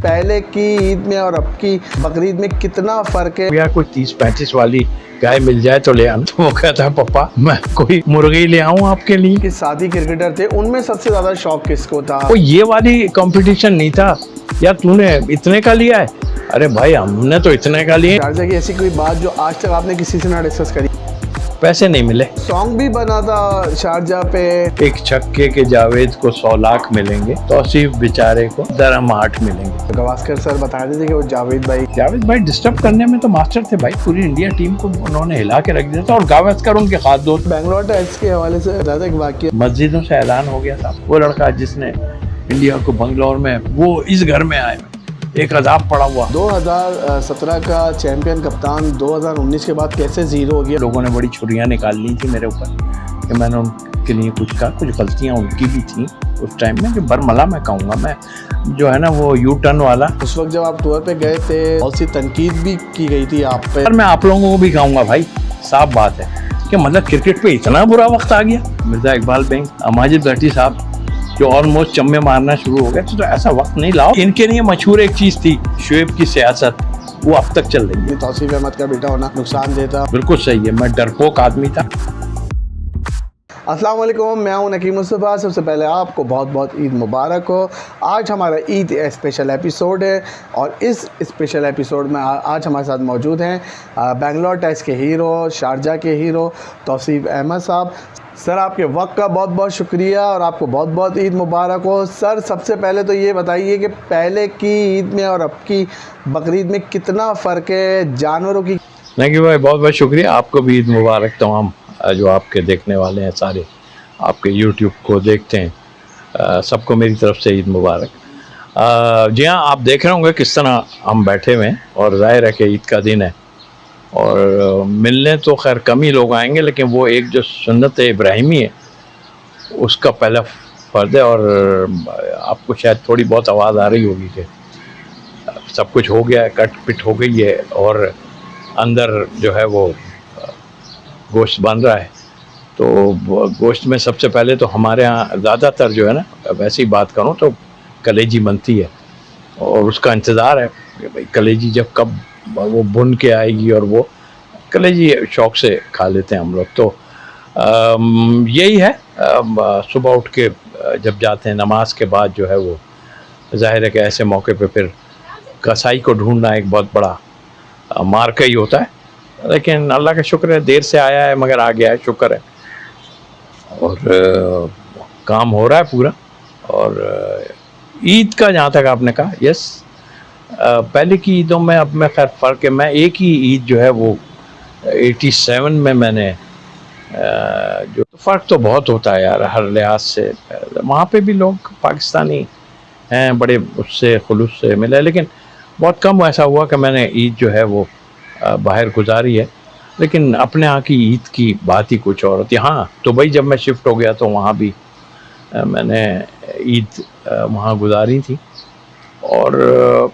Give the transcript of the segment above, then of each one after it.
पहले की ईद में और अब की बकरीद में कितना फ़र्क है। या कोई 30-35 वाली गाय मिल जाए तो ले आना। तो वो कहता है पापा मैं कोई मुर्गी ले आऊं आपके लिए। कि साथी क्रिकेटर थे उनमें सबसे ज़्यादा शौक किसको था? वो ये वाली कंपटीशन नहीं था यार तूने इतने का लिया है, अरे भाई हमने तो इतने का लिए। शारजा की ऐसी कोई बात जो आज तक आपने किसी से ना डिस्कस करी? पैसे नहीं मिले। सॉन्ग भी बना था शारजा पे, एक छक्के के जावेद को 100 लाख मिलेंगे, तौसीफ बेचारे को दरम 8 मिलेंगे। गवास्कर सर बता रहे थे कि वो जावेद भाई डिस्टर्ब करने में तो मास्टर थे भाई। पूरी इंडिया टीम को उन्होंने हिला के रख दिया था और गावस्कर उनके खास दोस्त। बेंगलोर टाइम्स के हवाले से ज़्यादा एक वाकया, मस्जिदों से ऐलान हो गया था। वो लड़का जिसने इंडिया को बंगलौर में, वो इस घर में आए एक अजाब पड़ा हुआ। 2017 का चैंपियन कप्तान 2019 के बाद कैसे जीरो हो गया? लोगों ने बड़ी छुरियां निकाल ली थी मेरे ऊपर कि मैंने उनके लिए कुछ कहा। कुछ गलतियां उनकी भी थी उस टाइम में, जो बरमला मैं कहूँगा मैं, जो है ना वो यू टर्न वाला। उस वक्त जब आप टूर पे गए थे बहुत सी तनकीद भी की गई थी आप पे। पर मैं आप लोगों को भी कहूँगा भाई, साफ बात है कि मतलब क्रिकेट पे इतना बुरा वक्त आ गया। मिर्जा इकबाल बेंग, माजिद भट्टी साहब जो ऑलमोस्ट चम्मे मारना शुरू हो गए, तो ऐसा वक्त नहीं लाओ। इनके लिए मशहूर एक चीज थी शुएब की सियासत, वो अब तक चल रही है। तौसीफ अहमद का बेटा होना नुकसान देता। बिल्कुल सही है, मैं डरपोक आदमी था। अस्सलाम वालेकुम, मैं हूं नकीम मुस्तफ़ा। सबसे पहले आपको बहुत बहुत ईद मुबारक हो। आज हमारा ईद स्पेशल एपिसोड है और इस स्पेशल एपिसोड में आज हमारे साथ मौजूद हैं बेंगलोर टाइम्स के हीरो, शारजा के हीरो तौसीफ अहमद साहब। सर आपके वक्त का बहुत बहुत शुक्रिया और आपको बहुत बहुत ईद मुबारक हो। सर सबसे पहले तो ये बताइए कि पहले की ईद में और अब की बकरीद में कितना फ़र्क है जानवरों की? नकीम भाई बहुत बहुत शुक्रिया, आपको भी ईद मुबारक। तमाम जो आपके देखने वाले हैं, सारे आपके यूट्यूब को देखते हैं, सबको मेरी तरफ से ईद मुबारक। जी हाँ, आप देख रहे होंगे किस तरह हम बैठे हुए हैं और जाहिर है कि ईद का दिन है और मिलने तो खैर कम ही लोग आएंगे, लेकिन वो एक जो सुन्नत इब्राहिमी है उसका पहला फ़र्ज़ है। और आपको शायद थोड़ी बहुत आवाज़ आ रही होगी कि सब कुछ हो गया है, कट पिट हो गई है और अंदर जो है वो गोश्त बन रहा है। तो गोश्त में सबसे पहले तो हमारे यहाँ ज़्यादातर जो है ना, वैसे ही बात करूँ तो कलेजी बनती है और उसका इंतज़ार है कि भाई कलेजी जब कब वो भुन के आएगी, और वो कलेजी शौक़ से खा लेते हैं हम लोग। तो यही है, सुबह उठ के जब जाते हैं नमाज के बाद जो है वो ज़ाहिर है कि ऐसे मौके पे फिर कसाई को ढूंढना एक बहुत बड़ा मार्का ही होता है, लेकिन अल्लाह का शुक्र है देर से आया है मगर आ गया है, शुक्र है। और काम हो रहा है पूरा। और ईद का जहाँ तक आपने कहा, यस, पहले की ईदों में अब में खैर फ़र्क है। मैं एक ही ईद जो है वो 87 में मैंने जो फ़र्क तो बहुत होता है यार हर लिहाज से। वहाँ पे भी लोग पाकिस्तानी हैं, बड़े उससे खुलूस से मिले, लेकिन बहुत कम ऐसा हुआ कि मैंने ईद जो है वो बाहर गुजारी है। लेकिन अपने यहाँ की ईद की बात ही कुछ और होती है। हाँ, दुबई जब मैं शिफ्ट हो गया तो वहाँ भी मैंने ईद वहाँ गुजारी थी और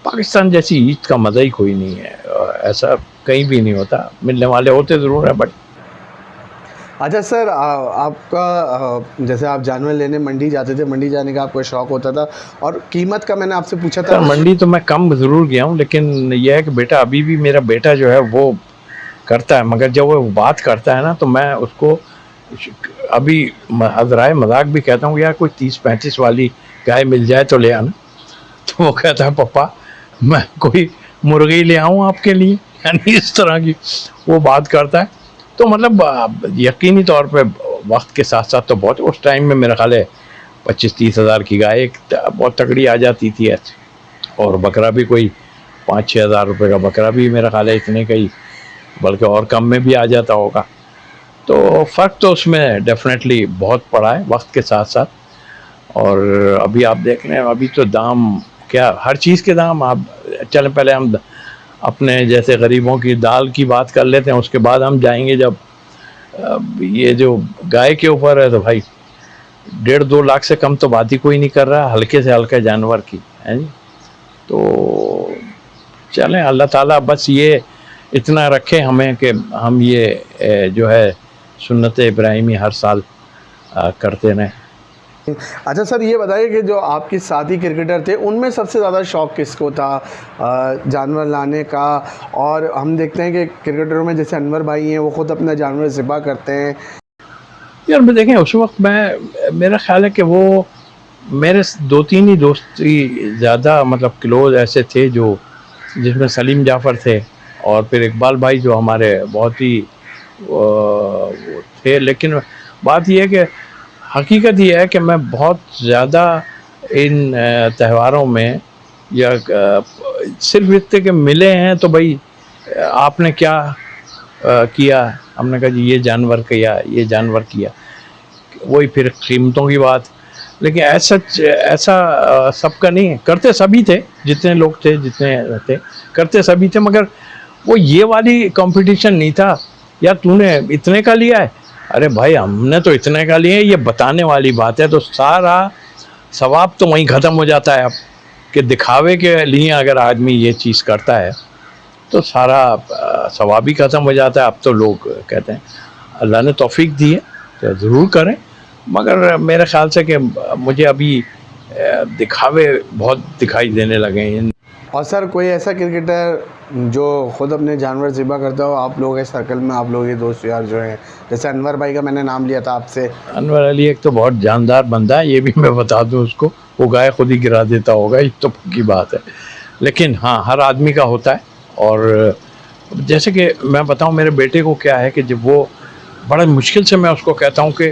पाकिस्तान जैसी ईद का मज़ा ही कोई नहीं है, ऐसा कहीं भी नहीं होता। मिलने वाले होते ज़रूर हैं बट। अच्छा सर, आपका जैसे आप जानवर लेने मंडी जाते थे, मंडी जाने का आपको शौक़ होता था और कीमत का मैंने आपसे पूछा था। मंडी तो मैं कम ज़रूर गया हूँ, लेकिन यह है कि बेटा अभी भी मेरा बेटा जो है वो करता है, मगर जब वो बात करता है ना तो मैं उसको अभी हज़राए मजाक भी कहता हूँ यार कोई 30-35 वाली गाय मिल जाए तो ले आना। तो वो कहता है पापा मैं कोई मुर्गी ले आऊँ आपके लिए, यानी इस तरह की वो बात करता है। तो मतलब यकीनी तौर पे वक्त के साथ साथ तो बहुत, उस टाइम में मेरा ख्याल है 25-30 हज़ार की गाय एक बहुत तगड़ी आ जाती थी ऐसे, और बकरा भी कोई 5-6 हज़ार रुपये का बकरा भी मेरा ख्याल है इतने का ही, बल्कि और कम में भी आ जाता होगा। तो फ़र्क तो उसमें डेफिनेटली बहुत पड़ा है वक्त के साथ साथ। और अभी आप देख रहे हैं अभी तो दाम क्या, हर चीज़ के दाम। आप चलें पहले हम अपने जैसे गरीबों की दाल की बात कर लेते हैं, उसके बाद हम जाएंगे जब ये जो गाय के ऊपर है तो भाई 1.5-2 लाख से कम तो बात ही कोई नहीं कर रहा हल्के से हल्के जानवर की, है जी। तो चलें, अल्लाह ताला बस ये इतना रखे हमें कि हम ये जो है सुन्नत इब्राहिमी हर साल करते रहें। अच्छा सर, ये बताइए कि जो आपके साथी क्रिकेटर थे उनमें सबसे ज़्यादा शौक़ किसको था जानवर लाने का? और हम देखते हैं कि क्रिकेटरों में जैसे अनवर भाई हैं, वो ख़ुद अपना जानवर ज़िबा करते हैं। यार मैं देखें उस वक्त मेरा ख्याल है कि वो मेरे 2-3 ही दोस्त ही ज़्यादा मतलब क्लोज ऐसे थे, जो जिसमें सलीम जाफ़र थे और फिर इकबाल भाई जो हमारे बहुत ही वो थे। लेकिन बात यह है कि हकीकत यह है कि मैं बहुत ज़्यादा इन त्योहारों में या सिर्फ इतने के मिले हैं तो भाई आपने क्या किया, हमने कहा जी ये जानवर किया, ये जानवर किया, वही फिर कीमतों की बात। लेकिन ऐसा सबका नहीं है, करते सभी थे, जितने लोग थे जितने थे करते सभी थे, मगर वो ये वाली कंपटीशन नहीं था यार तूने इतने का लिया है, अरे भाई हमने तो इतने का लिया है, ये बताने वाली बात है। तो सारा सवाब तो वहीं ख़त्म हो जाता है अब कि दिखावे के लिए अगर आदमी ये चीज़ करता है तो सारा सवाब ही ख़त्म हो जाता है। अब तो लोग कहते हैं अल्लाह ने तौफीक दी है तो ज़रूर करें, मगर मेरे ख़्याल से कि मुझे अभी दिखावे बहुत दिखाई देने लगे हैं। और सर कोई ऐसा क्रिकेटर जो ख़ुद अपने जानवर ज़िबा करता हो आप लोगों के सर्कल में, आप लोगों के दोस्त यार जो हैं, जैसे अनवर भाई का मैंने नाम लिया था आपसे। अनवर अली एक तो बहुत जानदार बंदा है, ये भी मैं बता दूं उसको, वो गाय खुद ही गिरा देता होगा, ये तो की बात है। लेकिन हाँ, हर आदमी का होता है। और जैसे कि मैं बताऊं मेरे बेटे को क्या है कि जब वो बड़ा मुश्किल से मैं उसको कहता हूं कि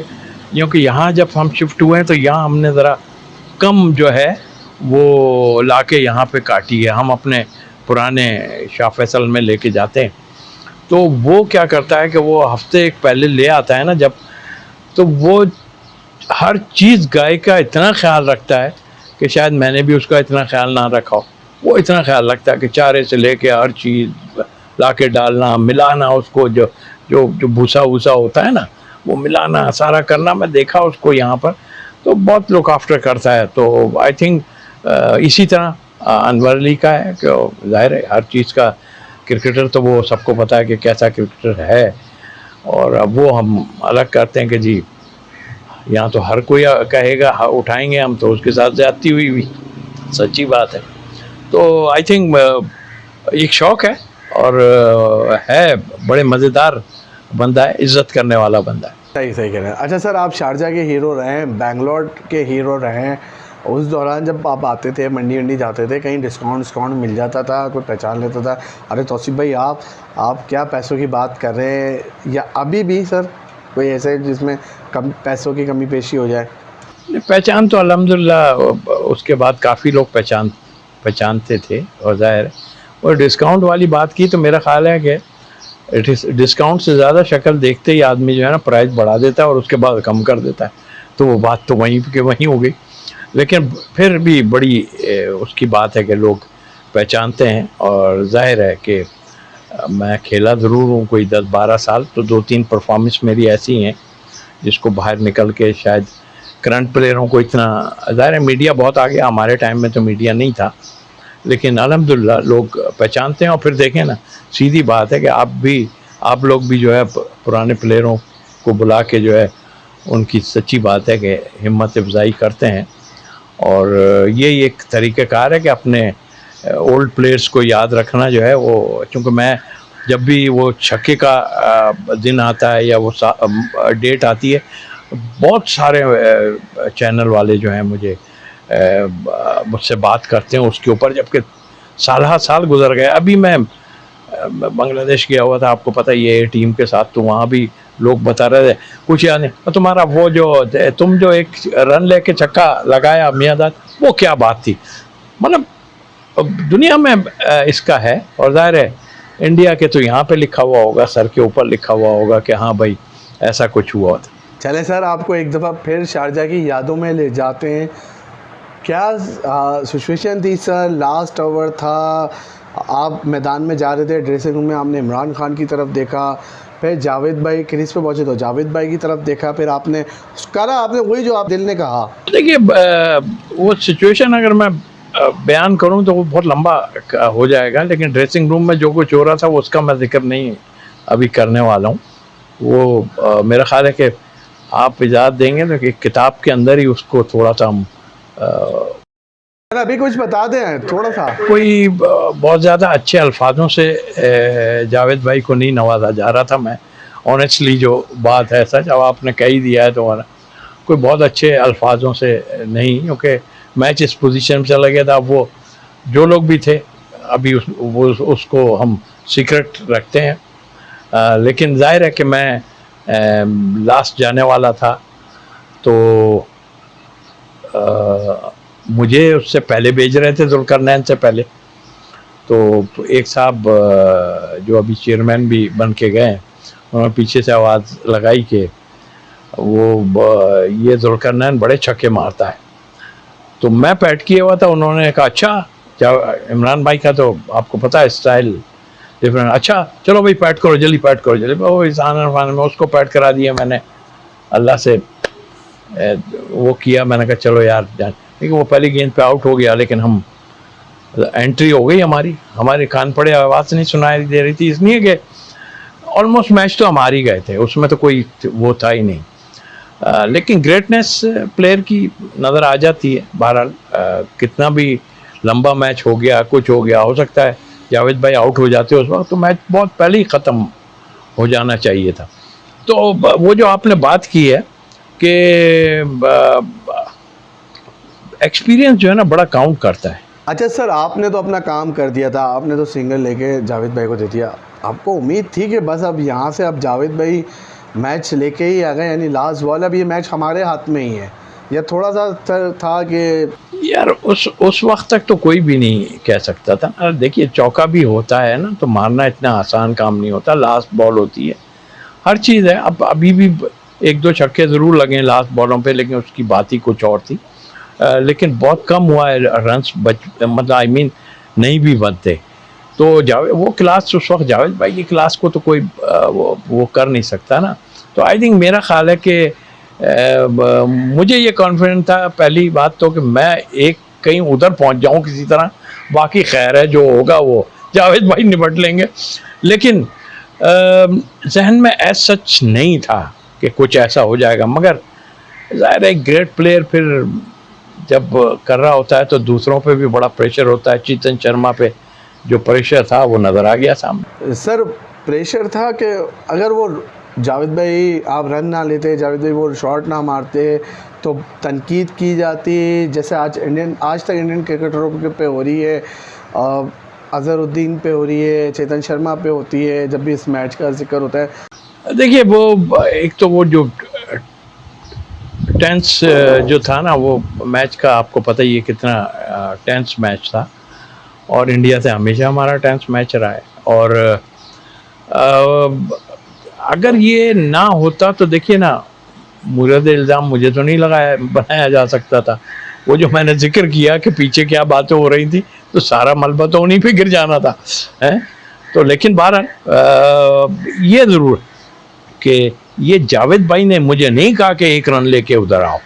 क्योंकि यहाँ जब हम शिफ्ट हुए हैं तो यहाँ हमने ज़रा कम जो है वो लाके यहाँ पे काटी है, हम अपने पुराने शाह फैसल में लेके जाते हैं। तो वो क्या करता है कि वो हफ्ते एक पहले ले आता है ना जब, तो वो हर चीज़ गाय का इतना ख्याल रखता है कि शायद मैंने भी उसका इतना ख्याल ना रखा हो। वो इतना ख्याल रखता है कि चारे से लेके हर चीज़ ला के डालना, मिलाना, उसको जो जो जो भूसा वूसा होता है ना वो मिलाना, सारा करना। मैं देखा उसको यहाँ पर तो बहुत लुक आफ्टर करता है। तो आई थिंक इसी तरह अनवर अली का है कि ज़ाहिर है हर चीज़ का क्रिकेटर तो वो सबको पता है कि कैसा क्रिकेटर है, और अब वो हम अलग करते हैं कि जी यहाँ तो हर कोई कहेगा उठाएंगे हम, तो उसके साथ ज़्यादती हुई भी सच्ची बात है। तो आई थिंक एक शौक़ है और है, बड़े मज़ेदार बंदा है, इज़्ज़त करने वाला बंदा है। सही सही कह रहे हैं। अच्छा सर, आप शारजा के हीरो रहे हैं, बेंगलोर के हीरो रहे हैं, उस दौरान जब आप आते थे मंडी वंडी जाते थे, कहीं डिस्काउंट मिल जाता था, कोई पहचान लेता था, अरे तौसीफ भाई आप क्या पैसों की बात कर रहे हैं? या अभी भी सर कोई ऐसे जिसमें कम पैसों की कमी पेशी हो जाए? पहचान तो अल्हम्दुलिल्लाह उसके बाद काफ़ी लोग पहचानते थे। और ज़ाहिर और डिस्काउंट वाली बात की तो मेरा ख़्याल है कि डिस्काउंट से ज़्यादा शक्ल देखते ही आदमी जो है ना प्राइस बढ़ा देता है और उसके बाद कम कर देता है, तो वो बात तो वहीं के वहीं हो गई। लेकिन फिर भी बड़ी उसकी बात है कि लोग पहचानते हैं। और ज़ाहिर है कि मैं खेला ज़रूर हूँ कोई 10-12 साल, तो 2-3 परफॉर्मेंस मेरी ऐसी हैं जिसको बाहर निकल के शायद करंट प्लेयरों को इतना, ज़ाहिर है मीडिया बहुत आ गया, हमारे टाइम में तो मीडिया नहीं था, लेकिन अल्हम्दुलिल्लाह लोग पहचानते हैं। और फिर देखें ना, सीधी बात है कि आप लोग भी जो है पुराने प्लेयरों को बुला के जो है उनकी सच्ची बात है कि हिम्मत अफजाई करते हैं। और ये एक तरीक़ेकार है कि अपने ओल्ड प्लेयर्स को याद रखना जो है वो, चूँकि मैं जब भी वो छक्के का दिन आता है या वो डेट आती है, बहुत सारे चैनल वाले जो हैं मुझसे बात करते हैं उसके ऊपर, जबकि साल गुजर गए। अभी मैं बांग्लादेश गया हुआ था, आपको पता ही है, टीम के साथ, तो वहाँ भी लोग बता रहे थे कुछ याद नहीं, तुम्हारा वो जो तुम जो एक रन लेके छक्का लगाया मियाँदाद, वो क्या बात थी। मतलब दुनिया में इसका है। और ज़ाहिर है इंडिया के तो यहाँ पे लिखा हुआ होगा, सर के ऊपर लिखा हुआ होगा कि हाँ भाई ऐसा कुछ हुआ था। चले सर, आपको एक दफ़ा फिर शारजा की यादों में ले जाते हैं। क्या सिचुएशन थी सर? लास्ट ओवर था, आप मैदान में जा रहे थे, ड्रेसिंग रूम में आपने इमरान खान की तरफ देखा, फिर जावेद भाई क्रीज पे पहुंचे तो जावेद भाई की तरफ देखा, फिर आपने वही जो आप दिल ने कहा। देखिए वो सिचुएशन अगर मैं बयान करूं तो वो बहुत लंबा हो जाएगा, लेकिन ड्रेसिंग रूम में जो कुछ हो रहा था वो उसका मैं जिक्र नहीं अभी करने वाला हूं। वो मेरा ख्याल है कि आप इजाज़त देंगे तो कि किताब के अंदर ही उसको थोड़ा सा हम सर अभी कुछ बता दें थोड़ा सा। कोई बहुत ज़्यादा अच्छे अल्फाजों से जावेद भाई को नहीं नवाजा जा रहा था। मैं ऑनेस्टली जो बात है सच, अब आपने कह ही दिया है तो कोई बहुत अच्छे अल्फाजों से नहीं, क्योंकि मैच इस पोजीशन में चला गया था। वो जो लोग भी थे अभी उसको हम सीक्रेट रखते हैं, लेकिन जाहिर है कि मैं लास्ट जाने वाला था, तो मुझे उससे पहले भेज रहे थे, जुल्करनैन से पहले। तो एक साहब जो अभी चेयरमैन भी बन के गए, उन्होंने पीछे से आवाज़ लगाई कि ये जुल्करनैन बड़े छक्के मारता है। तो मैं पैट किया हुआ था, उन्होंने कहा अच्छा इमरान भाई का तो आपको पता है स्टाइल डिफरेंट, अच्छा चलो भाई पैट करो जल्दी, पैट करो जल्दी। वो इंसान में उसको पैट करा दिया मैंने, अल्लाह से वो किया। मैंने कहा चलो यार जान, लेकिन वो पहली गेंद पे आउट हो गया, लेकिन हम एंट्री हो गई हमारे कान पड़े, आवाज़ नहीं सुनाई दे रही थी, इसलिए कि ऑलमोस्ट मैच तो हम हार ही गए थे, उसमें तो कोई वो था ही नहीं। लेकिन ग्रेटनेस प्लेयर की नज़र आ जाती है। बहरहाल कितना भी लंबा मैच हो गया, कुछ हो गया, हो सकता है जावेद भाई आउट हो जाते उस वक्त, तो मैच बहुत पहले ही ख़त्म हो जाना चाहिए था। तो वो जो आपने बात की है कि एक्सपीरियंस जो है ना बड़ा काउंट करता है। अच्छा सर, आपने तो अपना काम कर दिया था, आपने तो सिंगल लेके जावेद भाई को दे दिया। आपको उम्मीद थी कि बस अब यहाँ से अब जावेद भाई मैच लेके ही आ गए, यानी लास्ट बॉल अब ये मैच हमारे हाथ में ही है, या थोड़ा सा था कि यार उस वक्त तक तो कोई भी नहीं कह सकता था। देखिए चौका भी होता है ना, तो मारना इतना आसान काम नहीं होता, लास्ट बॉल होती है, हर चीज़ है। अब अभी भी एक दो छक्के ज़रूर लगे लास्ट बॉलों पे, लेकिन उसकी बात ही कुछ और थी। लेकिन बहुत कम हुआ है रन्स मतलब आई मीन नहीं भी बनते। तो वो क्लास उस वक्त जावेद भाई की क्लास को तो कोई वो कर नहीं सकता ना। तो आई थिंक मेरा ख्याल है कि मुझे ये कॉन्फिडेंस था पहली बात तो कि मैं एक कहीं उधर पहुंच जाऊं किसी तरह, बाकी खैर है जो होगा वो जावेद भाई निपट लेंगे। लेकिन जहन में ऐसा सच नहीं था कि कुछ ऐसा हो जाएगा, मगर ज़ाहिर है ग्रेट प्लेयर फिर जब कर रहा होता है तो दूसरों पे भी बड़ा प्रेशर होता है। चेतन शर्मा पे जो प्रेशर था वो नज़र आ गया सामने। सर प्रेशर था कि अगर वो जावेद भाई आप रन ना लेते, जावेद भाई वो शॉट ना मारते, तो तनकीद की जाती, जैसे आज तक इंडियन क्रिकेटरों पे हो रही है, अज़हरुद्दीन पे हो रही है, चेतन शर्मा पे होती है जब भी इस मैच का जिक्र होता है। देखिए वो एक तो वो जो टेंस जो था ना वो मैच का, आपको पता ही है कितना टेंस मैच था, और इंडिया से हमेशा हमारा टेंस मैच रहा है। और अगर ये ना होता तो देखिए ना, मुजद इल्ज़ाम मुझे तो नहीं बनाया जा सकता था। वो जो मैंने जिक्र किया कि पीछे क्या बातें हो रही थी, तो सारा मलबा तो उन्हीं पे गिर जाना था, हैं। तो लेकिन बहरहाल ये ज़रूर कि ये जावेद भाई ने मुझे नहीं कहा कि एक रन लेके उधर आओ,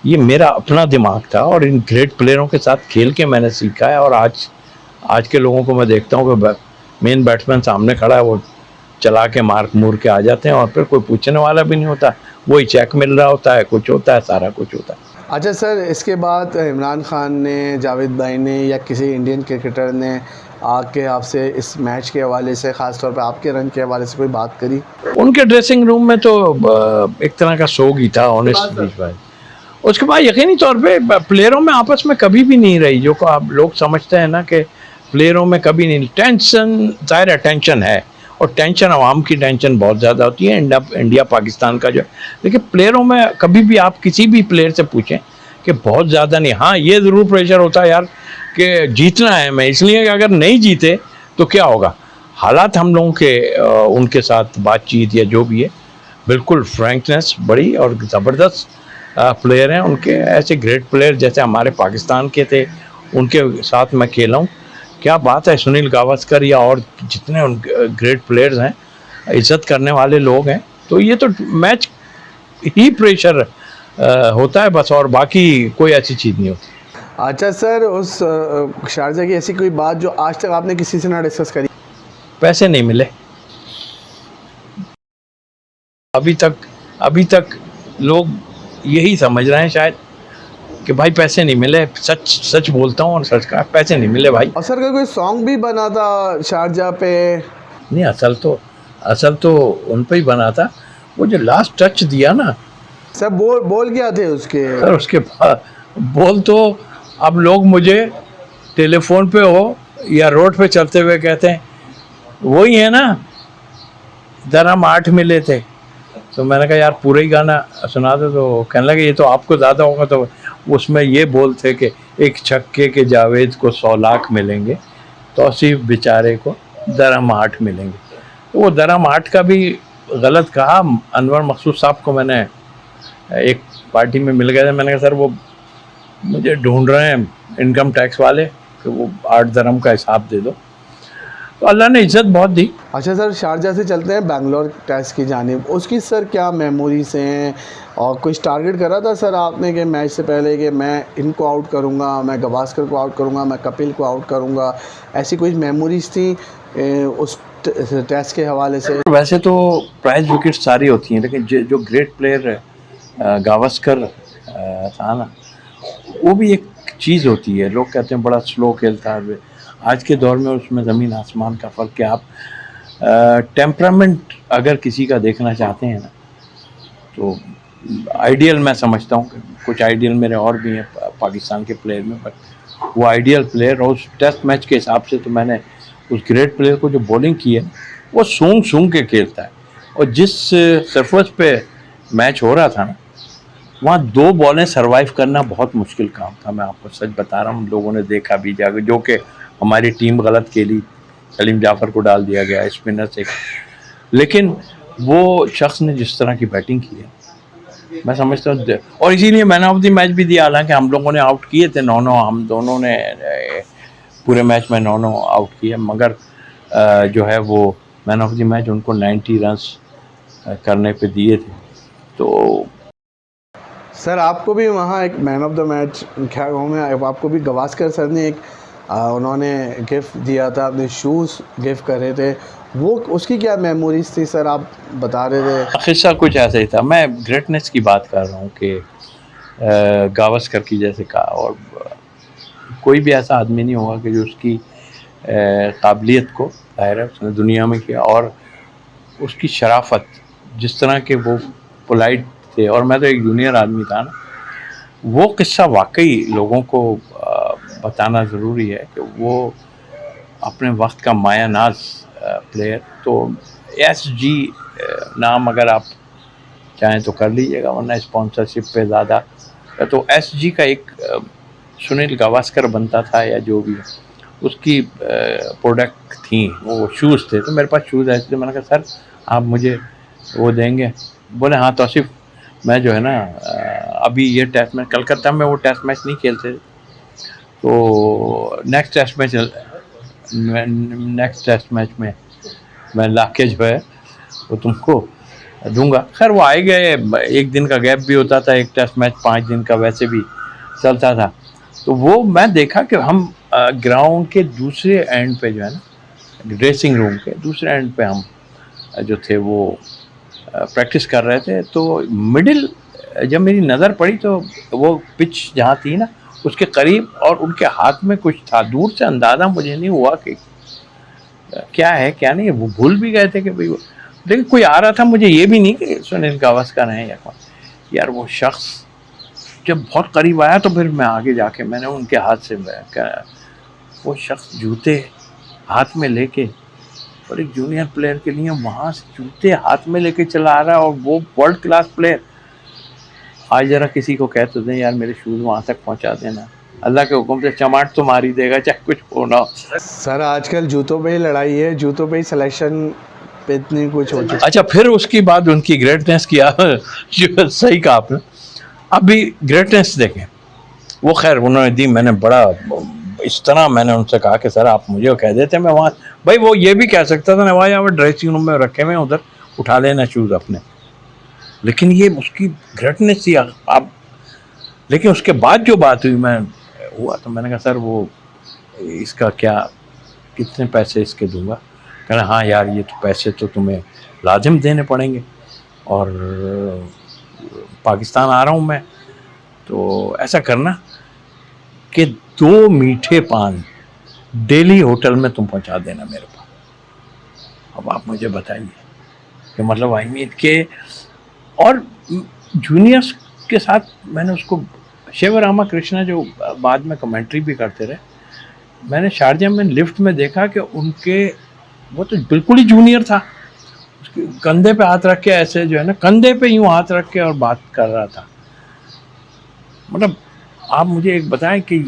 ये मेरा अपना दिमाग था, और इन ग्रेट प्लेयरों के साथ खेल के मैंने सीखा है। और आज के लोगों को मैं देखता हूँ कि मेन बैट्समैन सामने खड़ा है, वो चला के मार्क मूर के आ जाते हैं, और फिर कोई पूछने वाला भी नहीं होता, वही चेक मिल रहा होता है, कुछ होता है, सारा कुछ होता है। अच्छा सर, इसके बाद इमरान खान ने, जावेद भाई ने, या किसी इंडियन क्रिकेटर ने आके आपसे इस मैच के हवाले से, ख़ास तौर पे आपके रन के हवाले से कोई बात करी? उनके ड्रेसिंग रूम में तो एक तरह का शोक ही था ऑनेस्टली भाई। उसके बाद यकीनी तौर पे प्लेयरों में आपस में कभी भी नहीं रही, जो को आप लोग समझते हैं ना कि प्लेयरों में कभी नहीं, टेंशन ज़ाहिर है टेंशन है, और टेंशन आवाम की टेंशन बहुत ज़्यादा होती है, इंडिया पाकिस्तान का जो। लेकिन प्लेयरों में कभी भी आप किसी भी प्लेयर से पूछें कि बहुत ज़्यादा नहीं। हाँ ये ज़रूर प्रेशर होता है यार कि जीतना है, मैं इसलिए कि अगर नहीं जीते तो क्या होगा। हालात हम लोगों के उनके साथ बातचीत या जो भी है, बिल्कुल फ्रैंकनेस बड़ी, और ज़बरदस्त प्लेयर हैं उनके। ऐसे ग्रेट प्लेयर जैसे हमारे पाकिस्तान के थे, उनके साथ मैं खेला हूँ, क्या बात है। सुनील गावस्कर या और जितने ग्रेट प्लेयर्स हैं, इज्जत करने वाले लोग हैं। तो ये तो मैच ही प्रेशर होता है बस, और बाकी कोई ऐसी चीज़ नहीं होती। अच्छा सर, उस शारजा की ऐसी कोई बात जो आज तक आपने किसी से ना डिस्कस करी? पैसे नहीं मिले अभी तक लोग यही समझ रहे हैं शायद कि भाई पैसे नहीं मिले, सच सच बोलता हूँ और सच का पैसे नहीं मिले भाई। और सर का कोई सॉन्ग भी बना था शारजाह पे? नहीं, असल तो उन पे ही बना था। वो जो लास्ट टच दिया ना सर, बोल क्या थे उसके? सर, उसके बाद बोल तो अब लोग मुझे टेलीफोन पे हो या रोड पे चलते हुए कहते हैं वही है ना, इधर हम 8 मिले थे। तो मैंने कहा यार पूरा ही गाना सुना दो। तो कहने लगे ये तो आपको ज़्यादा होगा। तो उसमें ये बोल थे कि एक छक्के के जावेद को 100 लाख मिलेंगे, तौसीफ बेचारे को दरहम 8 मिलेंगे। तो वो दरहम 8 का भी गलत कहा। अनवर मकसूद साहब को मैंने एक पार्टी में मिल गया था, मैंने कहा सर वो मुझे ढूंढ रहे हैं इनकम टैक्स वाले कि वो 8 दरहम का हिसाब दे दो। तो अल्लाह ने इज्जत बहुत दी। अच्छा सर, शारजाह से चलते हैं बेंगलोर टेस्ट की जानिब। उसकी सर क्या मेमोरीज हैं, और कुछ टारगेट करा था सर आपने कि मैच से पहले कि मैं इनको आउट करूंगा, मैं गवास्कर को आउट करूंगा, मैं कपिल को आउट करूंगा? ऐसी कुछ मेमोरीज थी उस टेस्ट के हवाले से? वैसे तो प्राइज विकेट सारी होती हैं, लेकिन जो ग्रेट प्लेयर गावस्कर था ना, वो भी एक चीज़ होती है। लोग कहते हैं बड़ा स्लो खेलता है, आज के दौर में उसमें ज़मीन आसमान का फ़र्क है। आप टेम्परामेंट अगर किसी का देखना चाहते हैं ना, तो आइडियल मैं समझता हूँ कि कुछ आइडियल मेरे और भी हैं पाकिस्तान के प्लेयर में, बट वो आइडियल प्लेयर और उस टेस्ट मैच के हिसाब से तो मैंने उस ग्रेट प्लेयर को जो बॉलिंग की है वो सूंघ के खेलता है। और जिस सरफेस पे मैच हो रहा था ना, वहाँ 2 बॉलें सरवाइव करना बहुत मुश्किल काम था। मैं आपको सच बता रहा हूँ, लोगों ने देखा भी जाकर, जो कि हमारी टीम गलत खेली, सलीम जाफ़र को डाल दिया गया स्पिनर से। लेकिन वो शख्स ने जिस तरह की बैटिंग की है, मैं समझता हूँ, और इसीलिए मैन ऑफ द मैच भी दिया। हालांकि हम लोगों ने आउट किए थे 9-9, हम दोनों ने पूरे मैच में 9-9 आउट किए, मगर जो है वो मैन ऑफ द मैच उनको 90 रन्स करने पे दिए थे। तो सर आपको भी वहाँ एक मैन ऑफ द मैच क्या कहूँ मैं, आपको भी गवास्कर सर ने एक उन्होंने गिफ्ट दिया था, अपने शूज़ गिफ्ट कर रहे थे, वो उसकी क्या मेमोरीज थी सर, आप बता रहे थे? किस्सा कुछ ऐसा ही था। मैं ग्रेटनेस की बात कर रहा हूँ कि गावस्कर की जैसे कहा, और कोई भी ऐसा आदमी नहीं होगा कि जो उसकी काबिलियत को ज़ाहिर है उसने दुनिया में किया, और उसकी शराफत, जिस तरह के वो पोलाइट थे, और मैं तो एक जूनियर आदमी था ना, वो किस्सा वाकई लोगों को बताना ज़रूरी है कि वो अपने वक्त का माया नाज प्लेयर। तो SG नाम अगर आप चाहें तो कर लीजिएगा, वरना स्पॉन्सरशिप पे ज़्यादा। तो SG का एक सुनील गावस्कर बनता था या जो भी, उसकी प्रोडक्ट थी, वो शूज़ थे। तो मेरे पास शूज़ ऐसे थे, मैंने कहा सर आप मुझे वो देंगे? बोले हाँ तौसीफ, मैं जो है ना अभी ये टेस्ट मैच कलकत्ता में, वो टेस्ट मैच नहीं खेलते, तो नेक्स्ट टेस्ट मैच में मैं लाके जो है वो तुमको दूंगा। खैर वो आए गए, एक दिन का गैप भी होता था, एक टेस्ट मैच 5 दिन का वैसे भी चलता था। तो वो मैं देखा कि हम ग्राउंड के दूसरे एंड पे जो है ना, ड्रेसिंग रूम के दूसरे एंड पे हम जो थे वो प्रैक्टिस कर रहे थे। तो मिडिल जब मेरी नज़र पड़ी तो वो पिच जहाँ थी ना उसके करीब, और उनके हाथ में कुछ था, दूर से अंदाज़ा मुझे नहीं हुआ कि क्या है क्या नहीं, वो भूल भी गए थे कि भाई, लेकिन कोई आ रहा था, मुझे ये भी नहीं कि सुनील गावस्कर हैं या कौन। यार वो शख्स जब बहुत करीब आया तो फिर मैं आगे जाके मैंने उनके हाथ से वो शख्स जूते हाथ में लेके, और एक जूनियर प्लेयर के लिए वहाँ से जूते हाथ में लेके चला आ रहा है, और वो वर्ल्ड क्लास प्लेयर। आज ज़रा किसी को कह तो दें यार मेरे शूज़ वहाँ तक पहुँचा देना, अल्लाह के हुक्म से चमाट तो मार ही देगा चाहे कुछ हो ना हो। सर आजकल जूतों पे ही लड़ाई है, जूतों पे ही सिलेक्शन पे इतनी कुछ हो चुकी। अच्छा, फिर उसकी बाद उनकी ग्रेटनेस किया जो सही कहा आपने। अभी ग्रेटनेस देखें, वो खैर उन्होंने दी, मैंने बड़ा इस तरह मैंने उनसे कहा कि सर आप मुझे कह देते मैं वहाँ, भाई वो ये भी कह सकता था नवाज आप ड्रेसिंग रूम में रखे हुए उधर उठा लेना शूज़ अपने, लेकिन ये उसकी ग्रेटनेस थी आप। लेकिन उसके बाद जो बात हुई मैं हुआ तो मैंने कहा सर वो इसका क्या, कितने पैसे इसके दूंगा? कहना हाँ यार ये तो पैसे तो तुम्हें लाजिम देने पड़ेंगे, और पाकिस्तान आ रहा हूँ मैं, तो ऐसा करना कि 2 मीठे पान डेली होटल में तुम पहुँचा देना मेरे पास। अब आप मुझे बताइए कि मतलब आई मीन के, और जूनियर्स के साथ मैंने उसको, शिव रामा कृष्णा जो बाद में कमेंट्री भी करते रहे, मैंने शारजा में लिफ्ट में देखा कि उनके, वो तो बिल्कुल ही जूनियर था, उसके कंधे पे हाथ रख के ऐसे जो है ना, कंधे पे यूं हाथ रख के और बात कर रहा था। मतलब आप मुझे एक बताएं कि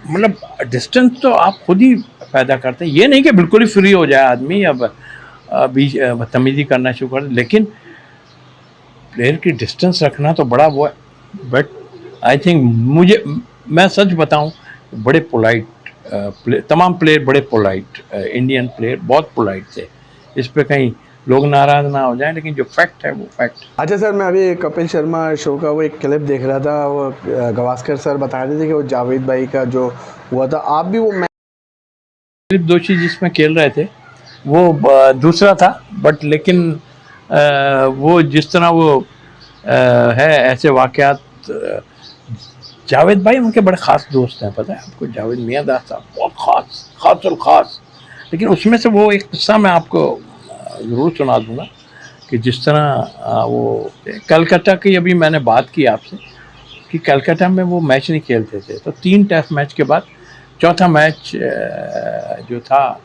मतलब डिस्टेंस तो आप खुद ही पैदा करते हैं, ये नहीं कि बिल्कुल ही फ्री हो जाए आदमी, अब बीच बदतमीजी करना शुरू कर दे, लेकिन प्लेयर की डिस्टेंस रखना तो बड़ा वो है। बट आई थिंक मुझे, मैं सच बताऊं, बड़े पोलाइट तमाम प्लेयर बड़े पोलाइट, इंडियन प्लेयर बहुत पोलाइट थे। इस पे कहीं लोग नाराज ना हो जाएं, लेकिन जो फैक्ट है वो फैक्ट। अच्छा सर, मैं अभी कपिल शर्मा शो का वो एक क्लिप देख रहा था, वो गवास्कर सर बता रहे थे कि वो जावेद भाई का जो हुआ था, आप भी वो दिलीप दोषी जिसमें खेल रहे थे वो दूसरा था, बट लेकिन वो जिस तरह वो है ऐसे वाक़यात, जावेद भाई उनके बड़े ख़ास दोस्त हैं, पता है आपको, जावेद मियांदाद साहब बहुत ख़ास और ख़ास। लेकिन उसमें से वो एक किस्सा मैं आपको ज़रूर सुना दूँगा कि जिस तरह वो कलकत्ता की, अभी मैंने बात की आपसे कि कलकत्ता में वो मैच नहीं खेलते थे, तो 3 टेस्ट मैच के बाद चौथा मैच जो था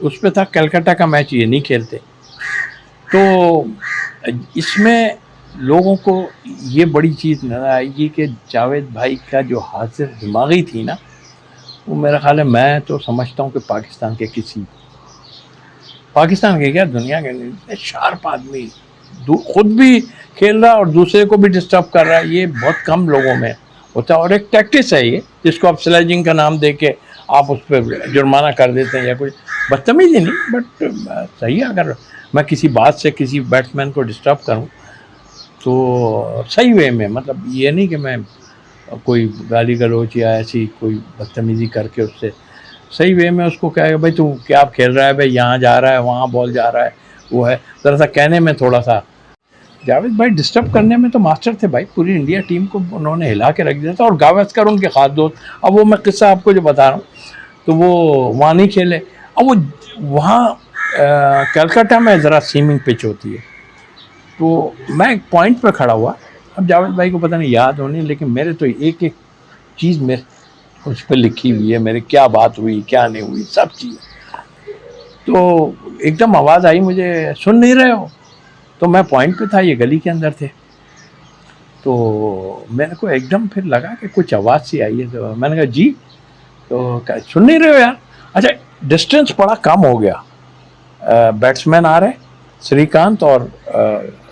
उस पे था कलकत्ता का मैच, ये नहीं खेलते। तो इसमें लोगों को ये बड़ी चीज़ नज़र आएगी कि जावेद भाई का जो हाजिर दिमागी थी ना, वो मेरा ख्याल है, मैं तो समझता हूँ कि पाकिस्तान के क्या दुनिया के इतने शार्प आदमी, खुद भी खेल रहा और दूसरे को भी डिस्टर्ब कर रहा है, ये बहुत कम लोगों में होता है। और एक टैक्टिस है ये, जिसको आप स्लेजिंग का नाम दे के आप उस पर जुर्माना कर देते हैं या कुछ, बदतमीजी नहीं, बट सही है, अगर मैं किसी बात से किसी बैट्समैन को डिस्टर्ब करूं तो सही वे में, मतलब ये नहीं कि मैं कोई गाली गलौज या ऐसी कोई बदतमीजी करके उससे, सही वे में उसको कहेगा भाई तू क्या खेल रहा है भाई, यहाँ जा रहा है वहाँ बॉल जा रहा है, वो है ज़रा सा कहने में थोड़ा सा। जावेद भाई डिस्टर्ब करने में तो मास्टर थे भाई, पूरी इंडिया टीम को उन्होंने हिला के रख दिया था। और गावस्कर उनके खास दोस्त, अब वो मैं किस्सा आपको जो बता रहा हूँ, तो वो वहाँ नहीं खेले, अब वो वहाँ कलकत्ता में ज़रा सीमिंग पिच होती है, तो मैं एक पॉइंट पर खड़ा हुआ, अब जावेद भाई को पता नहीं याद होनी, लेकिन मेरे तो एक एक चीज़ मेरे उस पर लिखी हुई है, मेरे क्या बात हुई क्या नहीं हुई सब चीज़। तो एकदम आवाज़ आई मुझे, सुन नहीं रहे हो? तो मैं पॉइंट पे था, ये गली के अंदर थे, तो मेरे को एकदम फिर लगा कि कुछ आवाज़ सी आई है, तो मैंने कहा जी, तो सुन नहीं रहे हो यार? अच्छा, डिस्टेंस बड़ा कम हो गया, बैट्समैन आ रहे श्रीकांत और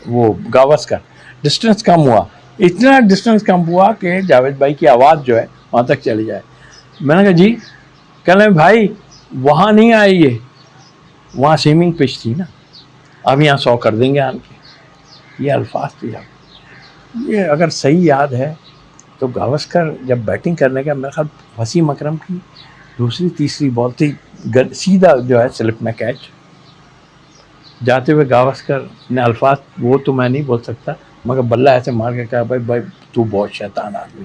वो गावस्कर, डिस्टेंस कम हुआ, इतना डिस्टेंस कम हुआ कि जावेद भाई की आवाज़ जो है वहाँ तक चली जाए। मैंने कहा जी, कह रहे भाई वहाँ नहीं आई ये, वहाँ स्विमिंग पिच थी ना, अब यहाँ 100 कर देंगे आन के, ये अल्फाज थे। आप ये अगर सही याद है तो गावस्कर जब बैटिंग करने का, मेरा ख्याल वसीम अकरम की दूसरी तीसरी बॉल थी, सीधा जो है स्लिप में कैच, जाते हुए गावस्कर ने अल्फाज वो तो मैं नहीं बोल सकता, मगर बल्ला ऐसे मार के कहा भाई भाई तू बहुत शैतान आदमी।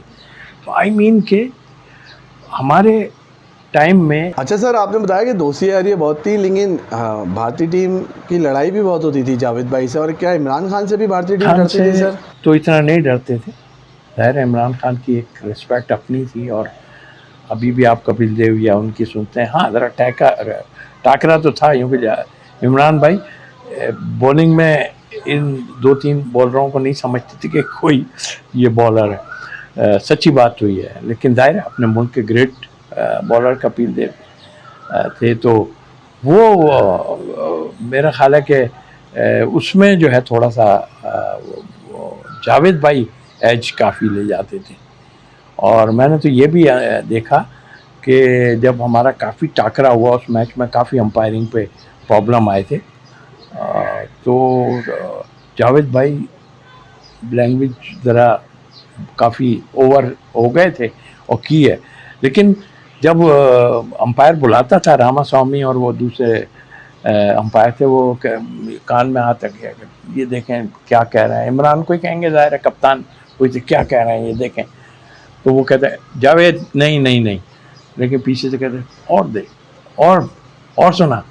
तो आई मीन के हमारे टाइम में। अच्छा सर, आपने बताया कि दोस्ती यारी बहुत थी, लेकिन भारतीय टीम की लड़ाई भी बहुत होती थी जावेद भाई से, और क्या इमरान खान से भी भारतीय टीम डरती थी सर? तो इतना नहीं डरते थे, ज़ाहिर है इमरान खान की एक रिस्पेक्ट अपनी थी, और अभी भी आप कपिल देव या उनकी सुनते हैं, हाँ ज़रा टाकरा तो था, यूँ कि इमरान भाई बॉलिंग में इन 2-3 बॉलरों को नहीं समझते थे कि कोई ये बॉलर है, सच्ची बात हुई है। लेकिन जाहिर है अपने मुल्क के ग्रेट बॉलर कपिल देव थे, तो वो मेरा ख्याल है कि उसमें जो है थोड़ा सा जावेद भाई एज काफ़ी ले जाते थे। और मैंने तो ये भी देखा कि जब हमारा काफ़ी टाकरा हुआ उस मैच में, काफ़ी अंपायरिंग पे प्रॉब्लम आए थे, तो जावेद भाई लैंग्वेज ज़रा काफ़ी ओवर हो गए थे और की है। लेकिन जब अंपायर बुलाता था रामास्वामी और वो दूसरे अंपायर थे, वो कान में हाथ रख गया कि ये देखें क्या कह रहा है। इमरान को ही कहेंगे, ज़ाहिर है कप्तान कोई क्या कह रहे हैं ये देखें। तो वो कहते हैं जावेद नहीं नहीं नहीं, लेकिन पीछे से कहते हैं और दे और सुना,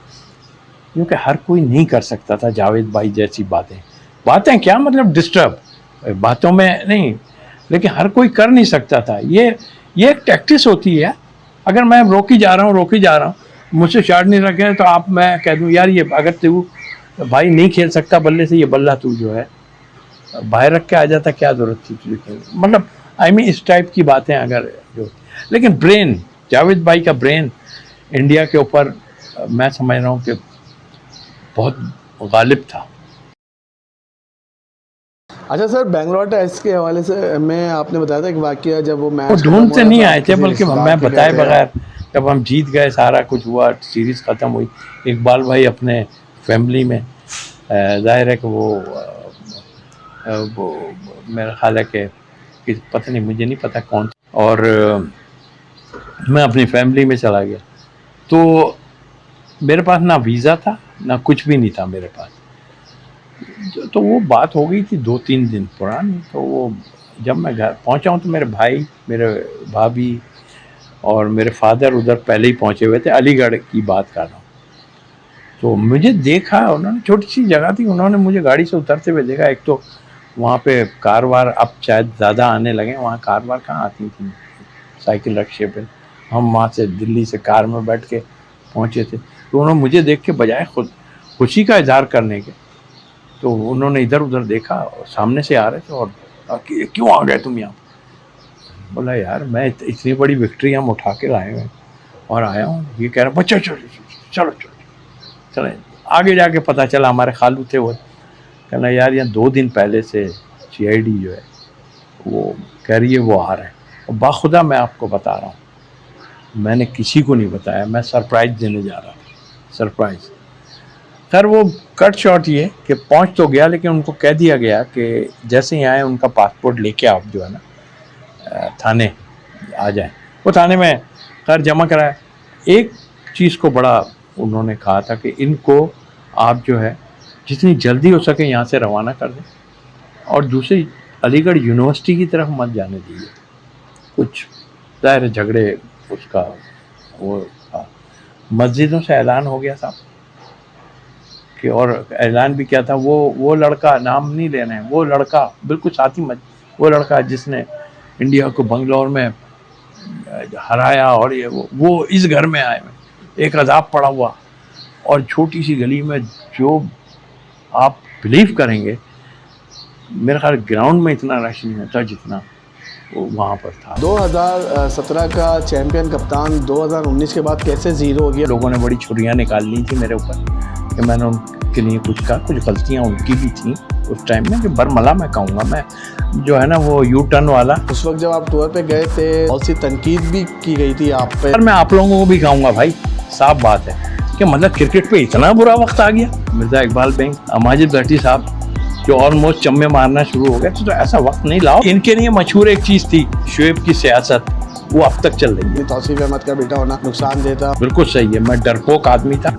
क्योंकि हर कोई नहीं कर सकता था जावेद भाई जैसी बातें क्या मतलब डिस्टर्ब बातों में नहीं, लेकिन हर कोई कर नहीं सकता था। ये एक टैक्टिस होती है। अगर मैं रोकी जा रहा हूँ मुझसे शॉट नहीं रखे तो आप मैं कह दूँ यार ये अगर तू भाई नहीं खेल सकता बल्ले से, ये बल्ला तू जो है बाहर रख के आ जाता, क्या जरूरत थी तुझे खेलने। मतलब आई मीन इस टाइप की बातें अगर जो, लेकिन ब्रेन, जावेद भाई का ब्रेन इंडिया के ऊपर मैं समझ रहा हूँ कि बहुत गालिब था। अच्छा सर, बेंगलोर टेस्ट के हवाले से मैं आपने बताया था कि वाकया जब वो मैच ढूंढते नहीं आए थे, बल्कि मैं बताए बगैर जब हम जीत गए, सारा कुछ हुआ, सीरीज़ ख़त्म हुई, इकबाल भाई अपने फैमिली में जाहिर है कि वो मेरा ख्याल है कि पता नहीं, मुझे नहीं पता कौन, और मैं अपनी फैमिली में चला गया। तो मेरे पास ना वीज़ा था ना कुछ भी नहीं था मेरे पास। तो वो बात हो गई थी 2-3 दिन पुरानी। तो वो जब मैं घर पहुंचा हूँ तो मेरे भाई, मेरे भाभी और मेरे फादर उधर पहले ही पहुंचे हुए थे, अलीगढ़ की बात कर रहा हूँ। तो मुझे देखा उन्होंने, छोटी सी जगह थी, उन्होंने मुझे गाड़ी से उतरते हुए देखा। एक तो वहाँ पे कार वार अब शायद ज़्यादा आने लगे, वहाँ कार वार कहाँ आती थी, साइकिल रिक्शे पे। हम वहाँ से दिल्ली से कार में बैठ के पहुँचे थे। तो उन्होंने मुझे देख के बजाय खुद खुशी का इजहार करने के, तो उन्होंने इधर उधर देखा और सामने से आ रहे थे और क्यों आ गए तुम यहाँ। बोला यार मैं इतनी बड़ी विक्ट्री हम उठा के लाए हैं और आया हूँ। ये कह रहा बच्चों चलो चले। आगे जाके पता चला हमारे खालू थे वो, कहना यार यहाँ 2 दिन पहले से CID जो है वो कह रही है वो आ रहा है। और बाखुदा मैं आपको बता रहा हूँ, मैंने किसी को नहीं बताया, मैं सरप्राइज़ देने जा रहा था, सरप्राइज़। खैर वो कट शॉट ये कि पहुंच तो गया, लेकिन उनको कह दिया गया कि जैसे ही आए उनका पासपोर्ट लेके आप जो है ना थाने आ जाएं। वो थाने में खैर जमा कराया। एक चीज़ को बड़ा उन्होंने कहा था कि इनको आप जो है जितनी जल्दी हो सके यहाँ से रवाना कर दें, और दूसरी अलीगढ़ यूनिवर्सिटी की तरफ मत जाने दीजिए। कुछ ज़ाहिर झगड़े उसका वो था। मस्जिदों से ऐलान हो गया था कि, और ऐलान भी क्या था, वो लड़का, नाम नहीं लेना है, वो लड़का बिल्कुल साथी वो लड़का जिसने इंडिया को बंगलौर में हराया, और ये वो इस घर में आए हुए, एक अजाब पड़ा हुआ, और छोटी सी गली में जो आप बिलीव करेंगे मेरे ख्याल ग्राउंड में इतना रश नहीं होता जितना वो वहाँ पर था। 2017 का चैंपियन कप्तान 2019 के बाद कैसे ज़ीरो हो गया। लोगों ने बड़ी छुरियाँ निकाल ली थी मेरे ऊपर कि मैंने उनके लिए कुछ कहा, कुछ गलतियाँ उनकी भी थी उस टाइम में, कि बरमला मैं कहूँगा, मैं जो है ना वो यू टर्न वाला। उस वक्त जब आप टूर पे गए थे बहुत सी तनकीद भी की गई थी आप पे। पर मैं आप लोगों को भी कहूँगा भाई, साफ बात है कि मतलब क्रिकेट पे इतना बुरा वक्त आ गया। मिर्ज़ा इकबाल बैंक, माजिद भट्टी साहब जो ऑलमोस्ट चम्मे मारना शुरू हो गए, तो ऐसा वक्त नहीं लाओ। इनके लिए मशहूर एक चीज़ थी, शुएब की सियासत, वो अब तक चल रही है। तौसीफ अहमद का बेटा होना नुकसान देता। बिल्कुल सही है, मैं डरपोक आदमी था।